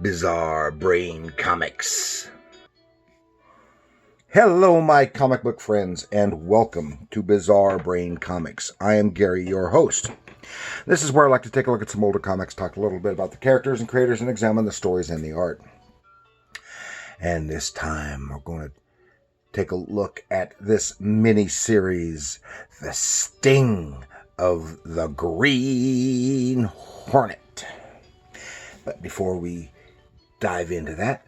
Bizarre Brain Comics. Hello, my comic book friends, and welcome to Bizarre Brain Comics. I am Gary, your host. This is where I like to take a look at some older comics, talk a little bit about the characters and creators, and examine the stories and the art. And this time, we're going to take a look at this mini-series, The Sting of the Creen Hornet. But before we dive into that,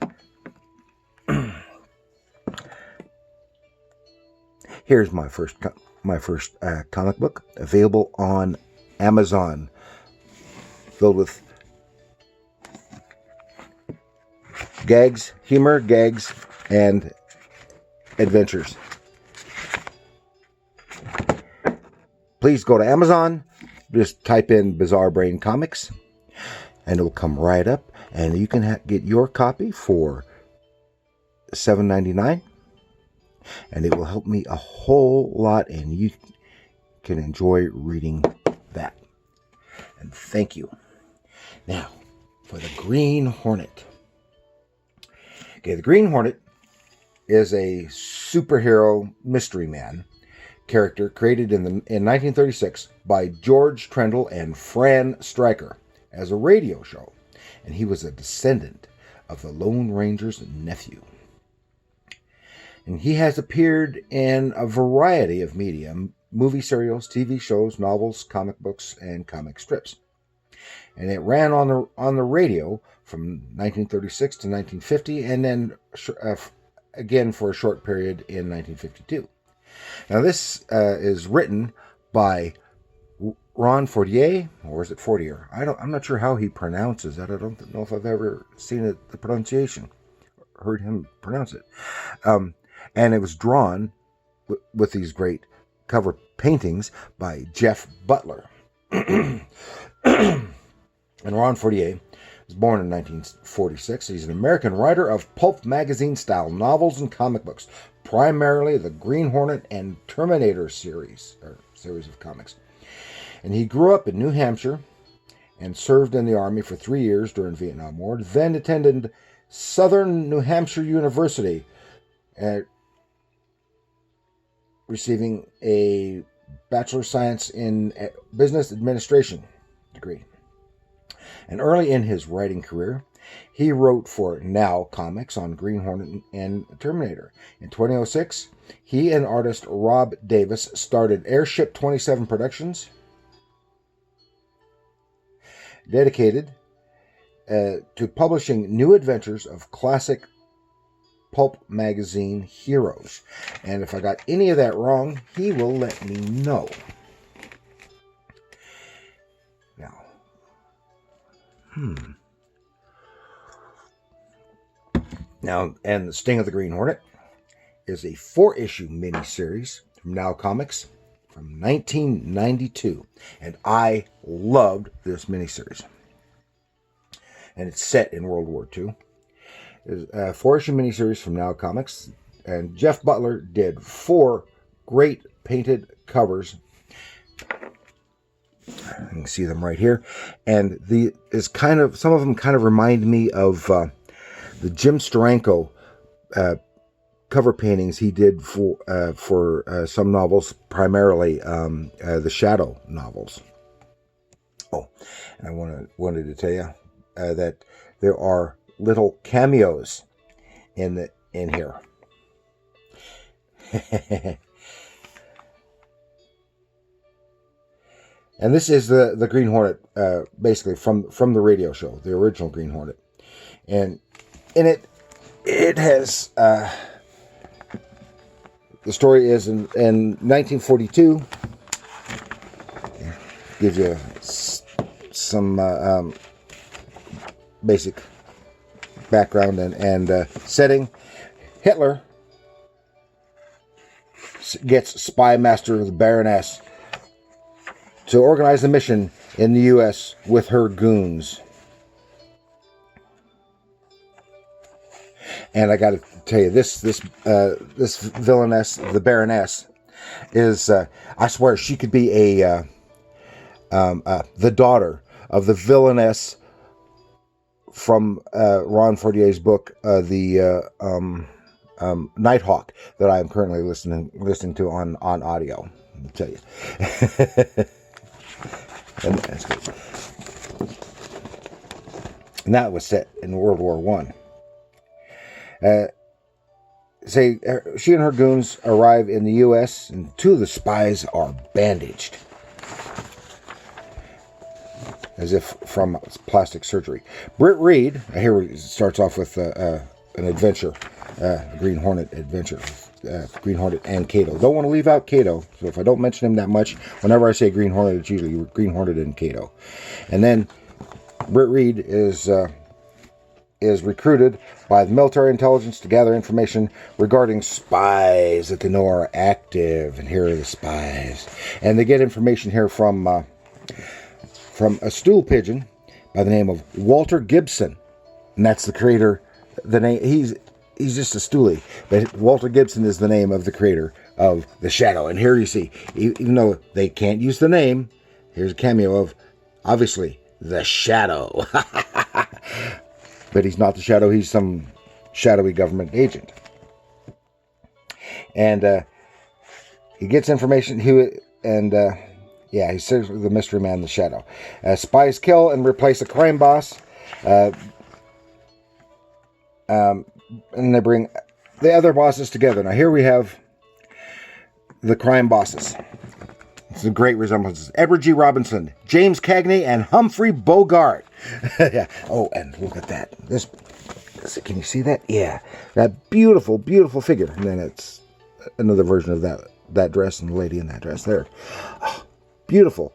here's my first comic book, available on Amazon, filled with humor, gags, and adventures. Please go to Amazon, just type in Bizarre Brain Comics, and it'll come right up, and you can get your copy for $7.99, and it will help me a whole lot, and you can enjoy reading that. And thank you. Now, for the Creen Hornet. Okay, the Creen Hornet is a superhero mystery man character created in 1936 by George Trendle and Fran Stryker as a radio show, and he was a descendant of the Lone Ranger's nephew. And he has appeared in a variety of media, movie serials, TV shows, novels, comic books, and comic strips. And it ran on the radio from 1936 to 1950, and then again for a short period in 1952. Now this is written by Ron Fortier, or is it Fortier? I'm not sure how he pronounces that. I don't know if I've ever seen the pronunciation, heard him pronounce it. And it was drawn with these great cover paintings by Jeff Butler. And Ron Fortier was born in 1946. He's an American writer of pulp magazine-style novels and comic books, primarily the Creen Hornet and Terminator series of comics. And he grew up in New Hampshire and served in the Army for 3 years during the Vietnam War, then attended Southern New Hampshire University, receiving a Bachelor of Science in Business Administration degree. And early in his writing career, he wrote for Now Comics on Creen Hornet and Terminator. In 2006, he and artist Rob Davis started Airship 27 Productions, dedicated to publishing new adventures of classic pulp magazine heroes. And if I got any of that wrong, he will let me know. Now, and The Sting of the Creen Hornet is a 4-issue miniseries from Now Comics from 1992. And I loved this miniseries. And it's set in World War II. It's a 4-issue miniseries from Now Comics. And Jeff Butler did 4 great painted covers. You can see them right here, and some of them kind of remind me of the Jim Steranko cover paintings he did for some novels, primarily the Shadow novels. Oh, and I wanted to tell you that there are little cameos in here. And this is the Creen Hornet, basically from the radio show, the original Creen Hornet. And in it has, the story is in 1942. Gives you some basic background and setting. Hitler gets Spy Master the Baroness to organize a mission in the U.S. with her goons. And I got to tell you, this villainess, the Baroness, is I swear she could be the daughter of the villainess from Ron Fortier's book, the Nighthawk, that I am currently listening to on audio. I'll tell you. And that's good. And that was set in World War One. She and her goons arrive in the U.S., and two of the spies are bandaged, as if from plastic surgery. Britt Reed, here it starts off with an adventure, a Green Hornet adventure. Green Hornet and Cato. Don't want to leave out Cato, so if I don't mention him that much, whenever I say Green Hornet, it's usually Green Hornet and Cato. And then Britt Reed is recruited by the military intelligence to gather information regarding spies that they know are active. And here are the spies. And they get information here from a stool pigeon by the name of Walter Gibson. And that's the creator. The name, he's just a stoolie, but Walter Gibson is the name of the creator of The Shadow. And here you see, even though they can't use the name, here's a cameo of, obviously, The Shadow. But he's not the Shadow, he's some shadowy government agent. And he gets information, he's the mystery man, The Shadow. Spies kill and replace a crime boss. And they bring the other bosses together. Now here we have the crime bosses. It's a great resemblance. Edward G. Robinson, James Cagney, and Humphrey Bogart. Yeah. Oh, and look at that. This, can you see that? Yeah. That beautiful, beautiful figure. And then it's another version of that dress and the lady in that dress there. Oh, beautiful.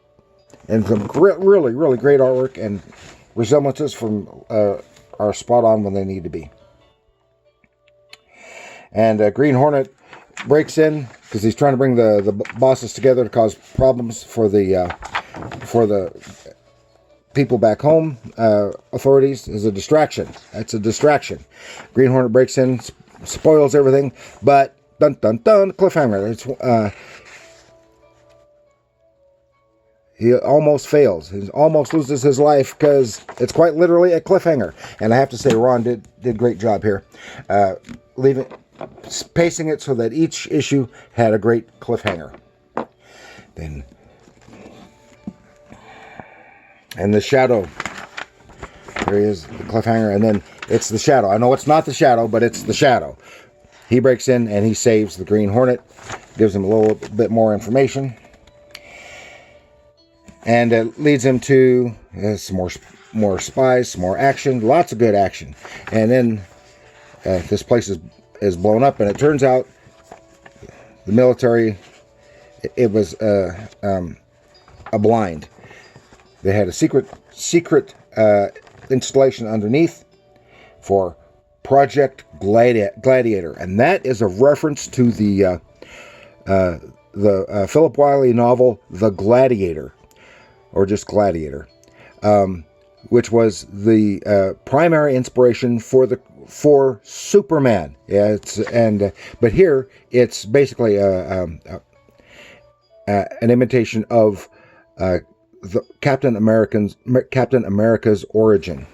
And some really, really great artwork, and resemblances from are spot on when they need to be. And Green Hornet breaks in because he's trying to bring the bosses together to cause problems for the people back home. Authorities is a distraction. That's a distraction. Green Hornet breaks in, spoils everything, but dun dun dun, cliffhanger. It's he almost fails. He almost loses his life because it's quite literally a cliffhanger. And I have to say, Ron did a great job here, pacing it so that each issue had a great cliffhanger. And The Shadow. There he is, the cliffhanger, and then it's The Shadow. I know it's not The Shadow, but it's The Shadow. He breaks in and he saves the Green Hornet, gives him a little bit more information. And it leads him to some more spies, some more action, lots of good action. And then this place is blown up, and it turns out the military, it was a blind. They had a secret installation underneath for Project Gladiator, and that is a reference to the Philip Wiley novel The Gladiator, or just Gladiator, which was the primary inspiration for Superman. Yeah, but here it's basically an imitation of the Captain America's origin.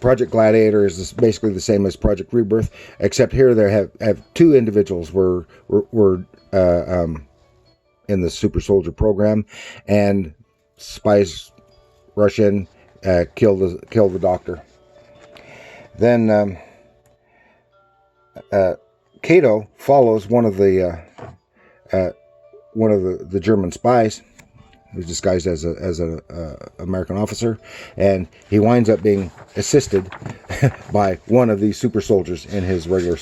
Project Gladiator is basically the same as Project Rebirth, except here they have two individuals were in the super soldier program, and spies rush in, kill the doctor. Then Cato follows one of the German spies, who's disguised as an American officer, and he winds up being assisted by one of these super soldiers in his regular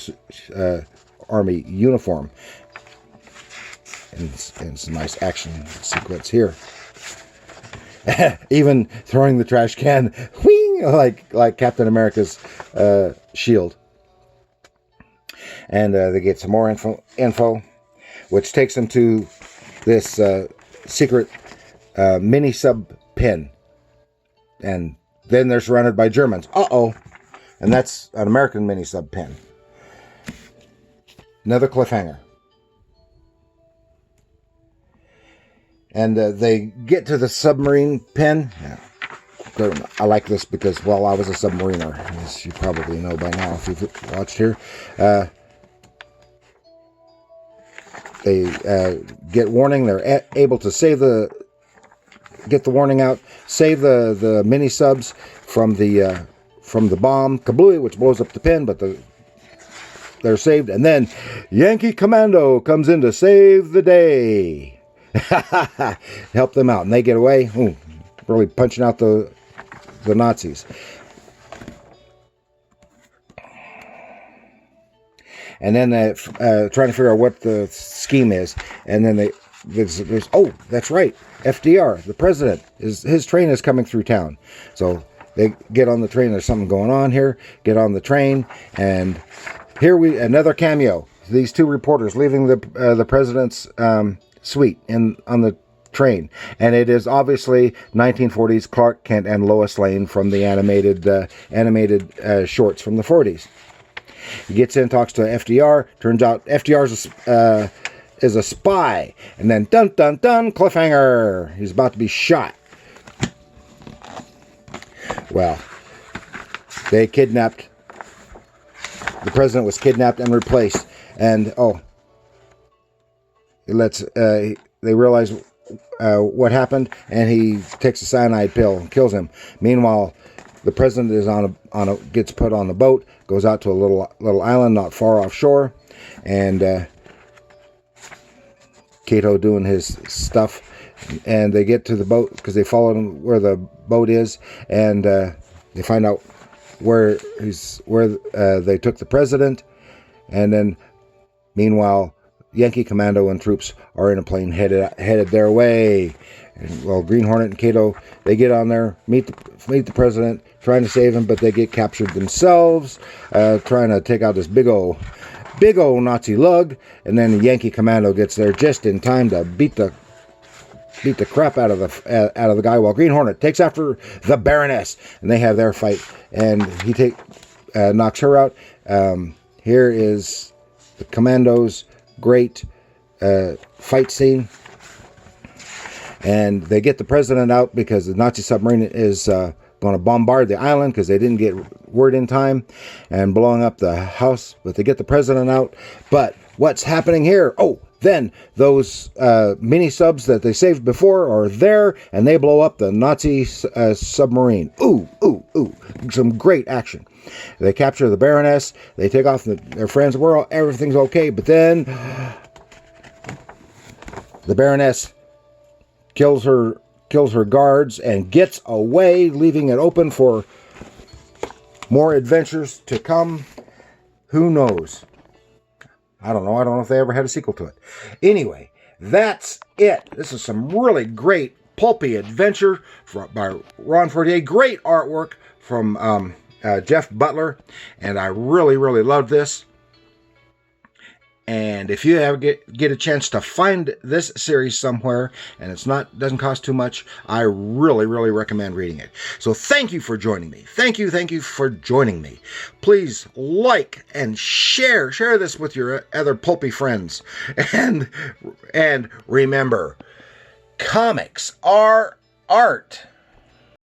army uniform. And some nice action sequence here. Even throwing the trash can, whing, like Captain America's shield. And they get some more info, which takes them to this secret mini sub pen. And then they're surrounded by Germans. Uh-oh. And that's an American mini sub pen. Another cliffhanger. And they get to the submarine pen. I like this because, well, I was a submariner, as you probably know by now if you've watched here. They get warning. They're able to get the warning out, save the mini subs from the bomb kablooey, which blows up the pin, but they're saved. And then Yankee Commando comes in to save the day. Help them out, and they get away. Ooh, really punching out the Nazis. And then trying to figure out what the scheme is. And then there's oh, that's right, FDR, the president, his train is coming through town. So they get on the train. There's something going on here. Get on the train, and here another cameo. These two reporters leaving the president's suite on the train, and it is obviously 1940s Clark Kent and Lois Lane from the animated shorts from the 40s. He gets in, talks to FDR. Turns out FDR is a spy. And then dun dun dun, cliffhanger. He's about to be shot. Well, they kidnapped. The president was kidnapped and replaced. And they realize what happened, and he takes a cyanide pill and kills him. Meanwhile, the president is gets put on the boat, goes out to a little island not far offshore, and Cato doing his stuff, and they get to the boat because they follow him where the boat is, and they find out where they took the president, and then meanwhile, Yankee Commando and troops are in a plane headed their way. And, well, Creen Hornet and Cato, they get on there, meet the president, trying to save him, but they get captured themselves, trying to take out this big old Nazi lug, and then the Yankee Commando gets there just in time to beat the crap out of the guy, while Creen Hornet takes after the Baroness, and they have their fight, and he knocks her out. Here is the Commando's great fight scene. And they get the president out because the Nazi submarine is going to bombard the island because they didn't get word in time, and blowing up the house. But they get the president out. But what's happening here? Oh, then those mini subs that they saved before are there, and they blow up the Nazi submarine. Ooh, ooh, ooh. Some great action. They capture the Baroness. They take off their friends. Everything's okay. But then the Baroness kills her guards and gets away, leaving it open for more adventures to come. Who knows? I don't know. I don't know if they ever had a sequel to it. Anyway, that's it. This is some really great pulpy adventure by Ron Fortier. Great artwork from Jeff Butler, and I really, really love this. And if you ever get a chance to find this series somewhere, and doesn't cost too much, I really, really recommend reading it. So thank you for joining me. Thank you for joining me. Please like and share this with your other pulpy friends. And remember, comics are art.